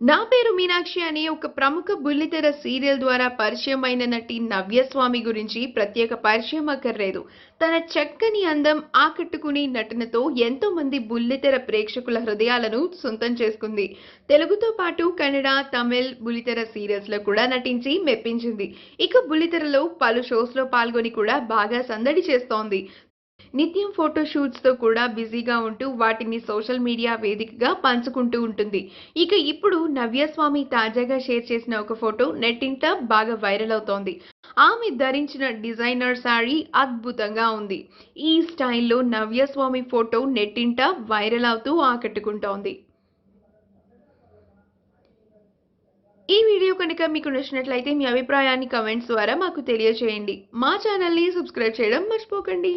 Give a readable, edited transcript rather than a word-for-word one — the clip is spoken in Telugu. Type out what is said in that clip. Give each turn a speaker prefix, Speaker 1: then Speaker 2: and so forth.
Speaker 1: నా పేరు మీనాక్షి అనే ఒక ప్రముఖ బుల్లితెర సీరియల్ ద్వారా పరిచయమైన నటి నవ్యస్వామి గురించి ప్రత్యేక పరిచయం అక్కర్లేదు. తన చక్కని అందం, ఆకట్టుకునే నటనతో ఎంతో మంది బుల్లితెర ప్రేక్షకుల హృదయాలను సొంతం చేసుకుంది. తెలుగుతో పాటు కన్నడ, తమిళ్ బుల్లితెర సీరియల్స్‌లో కూడా నటించి మెప్పించింది. ఇక బుల్లితెరలో పలు షోస్‌లో పాల్గొని కూడా బాగా సందడి చేస్తోంది. నిత్యం ఫోటో షూట్స్‌తో కూడా బిజీగా ఉంటూ వాటిని సోషల్ మీడియా వేదికగా పంచుకుంటూ ఉంటుంది. ఇక ఇప్పుడు నవ్యస్వామి తాజాగా షేర్ చేసిన ఒక ఫోటో నెట్టింట బాగా వైరల్ అవుతోంది. ఆమె ధరించిన డిజైనర్ శారీ అద్భుతంగా ఉంది. ఈ స్టైల్‌లో నవ్యస్వామి ఫోటో నెట్టింట వైరల్ అవుతూ ఆకట్టుకుంటోంది. ఈ వీడియో కనుక మీకు నచ్చినట్లయితే మీ అభిప్రాయాన్ని కామెంట్స్ ద్వారా మాకు తెలియజేయండి. మా ఛానల్‌ని సబ్స్క్రైబ్ చేయడం మర్చిపోకండి.